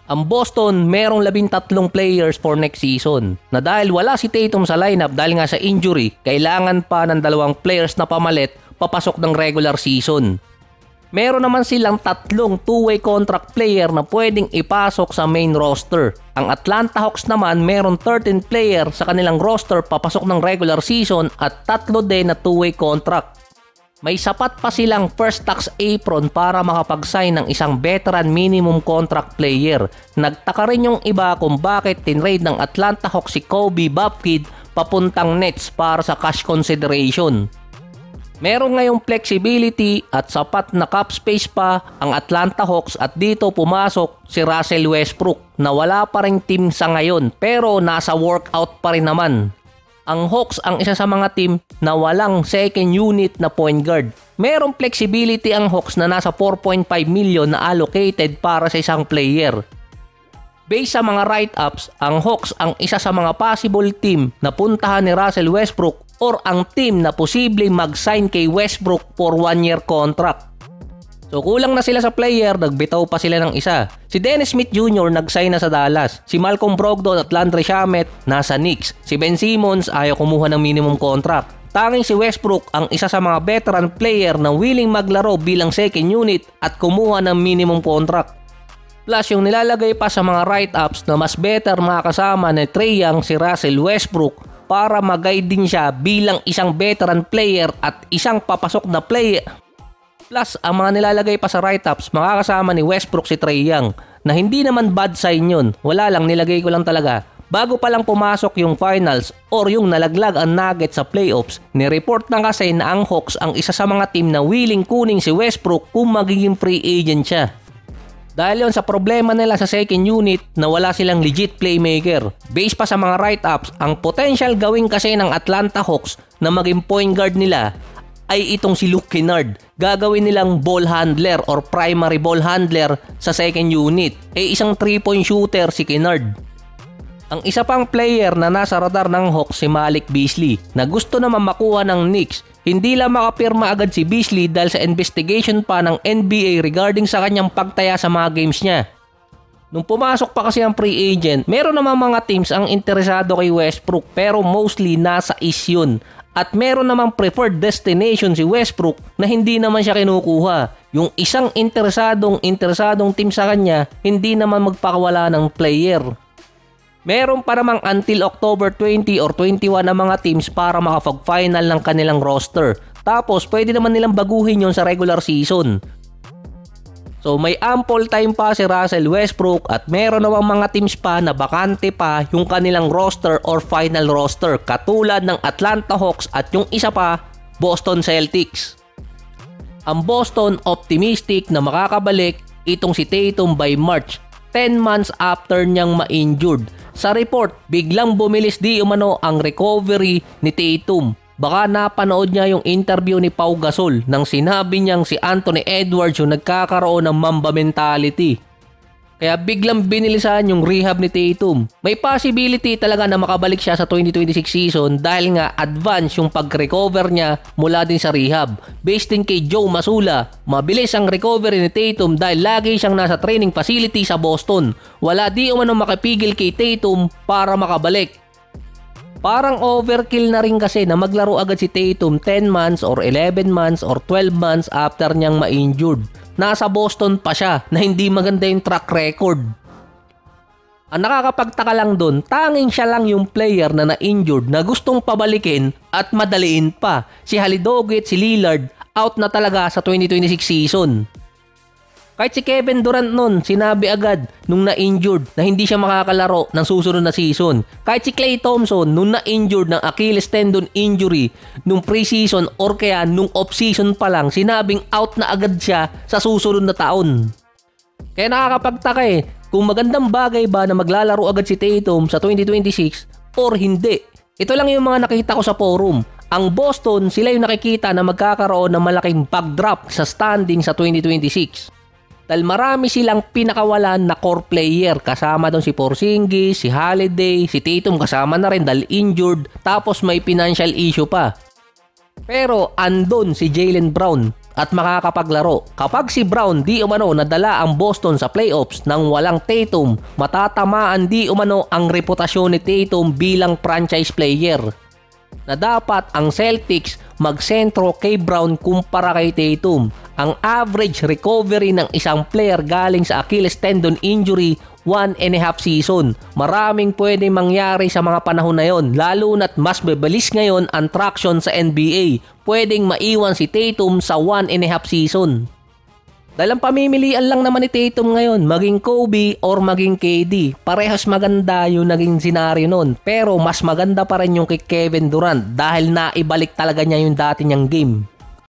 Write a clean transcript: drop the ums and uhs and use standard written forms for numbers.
Ang Boston merong 13 players for next season na dahil wala si Tatum sa lineup dahil nga sa injury, kailangan pa ng 2 players na pamalit papasok ng regular season. Meron naman silang 3 two-way contract player na pwedeng ipasok sa main roster. Ang Atlanta Hawks naman meron 13 player sa kanilang roster papasok ng regular season at 3 din na two-way contract. May sapat pa silang first tax apron para makapag-sign ng isang veteran minimum contract player. Nagtaka rin yung iba kung bakit tinrade ng Atlanta Hawks si Kobe Buffkidd papuntang Nets para sa cash consideration. Meron ngayong flexibility at sapat na cap space pa ang Atlanta Hawks at dito pumasok si Russell Westbrook na wala pa ring team sa ngayon pero nasa workout pa rin naman. Ang Hawks ang isa sa mga team na walang second unit na point guard. Merong flexibility ang Hawks na nasa 4.5 million na allocated para sa isang player. Based sa mga write-ups, ang Hawks ang isa sa mga possible team na puntahan ni Russell Westbrook or ang team na posibleng mag-sign kay Westbrook for 1-year contract. So kulang na sila sa player, nagbitaw pa sila ng isa. Si Dennis Smith Jr. nag-sign na sa Dallas. Si Malcolm Brogdon at Landry Shamet nasa Knicks. Si Ben Simmons ayaw kumuha ng minimum contract. Tanging si Westbrook ang isa sa mga veteran player na willing maglaro bilang second unit at kumuha ng minimum contract. Plus yung nilalagay pa sa mga write-ups na mas better makakasama ni Trae Young si Russell Westbrook para mag-guide din siya bilang isang veteran player at isang papasok na player. Plus, ang mga nilalagay pa sa write-ups, makakasama ni Westbrook si Trae Young na hindi naman bad sign yun. Wala lang, nilagay ko lang talaga. Bago pa lang pumasok yung finals or yung nalaglag ang Nuggets sa playoffs, nireport na kasi na ang Hawks ang isa sa mga team na willing kuning si Westbrook kung magiging free agent siya. Dahil yon sa problema nila sa second unit na wala silang legit playmaker. Based pa sa mga write-ups, ang potential gawin kasi ng Atlanta Hawks na maging point guard nila ay itong si Luke Kennard. Gagawin nilang ball handler or primary ball handler sa second unit. Isang 3-point shooter si Kennard. Ang isa pang player na nasa radar ng Hawks si Malik Beasley na gusto naman makuha ng Knicks. Hindi lang makapirma agad si Beasley dahil sa investigation pa ng NBA regarding sa kanyang pagtaya sa mga games niya. Nung pumasok pa kasi ang free agent, meron naman mga teams ang interesado kay Westbrook pero mostly nasa East yun. At meron namang preferred destination si Westbrook na hindi naman siya kinukuha. Yung isang interesadong team sa kanya, hindi naman magpakawala ng player. Meron pa namang until October 20 or 21 na mga teams para makapag-final ng kanilang roster. Tapos pwede naman nilang baguhin yon sa regular season. So may ample time pa si Russell Westbrook at meron namang mga teams pa na bakante pa yung kanilang roster or final roster katulad ng Atlanta Hawks at yung isa pa, Boston Celtics. Ang Boston optimistic na makakabalik itong si Tatum by March, 10 months after niyang ma-injured. Sa report, biglang bumilis di umano ang recovery ni Tatum. Baka napanood niya yung interview ni Pau Gasol nang sinabi niyang si Anthony Edwards yung nagkakaroon ng Mamba mentality. Kaya biglang binilisan yung rehab ni Tatum. May possibility talaga na makabalik siya sa 2026 season dahil nga advance yung pag-recover niya mula din sa rehab. Based din kay Joe Mazzulla, mabilis ang recovery ni Tatum dahil lagi siyang nasa training facility sa Boston. Wala di umano makapigil kay Tatum para makabalik. Parang overkill na rin kasi na maglaro agad si Tatum 10 months or 11 months or 12 months after niyang ma-injured. Nasa Boston pa siya na hindi maganda yung track record. Ang nakakapagtaka lang doon, tanging siya lang yung player na na-injured na gustong pabalikin at madaliin pa. Si Halidogo at si Lillard out na talaga sa 2026 season. Kahit si Kevin Durant nun, sinabi agad nung na-injured na hindi siya makakalaro ng susunod na season. Kahit si Klay Thompson nung na-injured ng Achilles tendon injury nung preseason or kaya nung off-season pa lang, sinabing out na agad siya sa susunod na taon. Kaya nakakapagtaka kung magandang bagay ba na maglalaro agad si Tatum sa 2026 or hindi. Ito lang yung mga nakita ko sa forum. Ang Boston, sila yung nakikita na magkakaroon ng malaking backdrop sa standing sa 2026. Dahil marami silang pinakawalan na core player. Kasama doon si Porzingis, si Holiday, si Tatum kasama na rin dahil injured. Tapos may financial issue pa. Pero andun si Jaylen Brown at makakapaglaro. Kapag si Brown di umano nadala ang Boston sa playoffs nang walang Tatum, matatamaan di umano ang reputasyon ni Tatum bilang franchise player. Na dapat ang Celtics magsentro kay Brown kumpara kay Tatum. Ang average recovery ng isang player galing sa Achilles tendon injury 1.5 season. Maraming pwedeng mangyari sa mga panahon na yon, lalo na't mas mabilis ngayon ang traction sa NBA. Pwedeng maiwan si Tatum sa 1.5 season. Dahil ang pamimilian lang naman ni Tatum ngayon, maging Kobe or maging KD. Parehas maganda yung naging senaryo nun. Pero mas maganda pa rin yung kay Kevin Durant dahil naibalik talaga niya yung dati niyang game.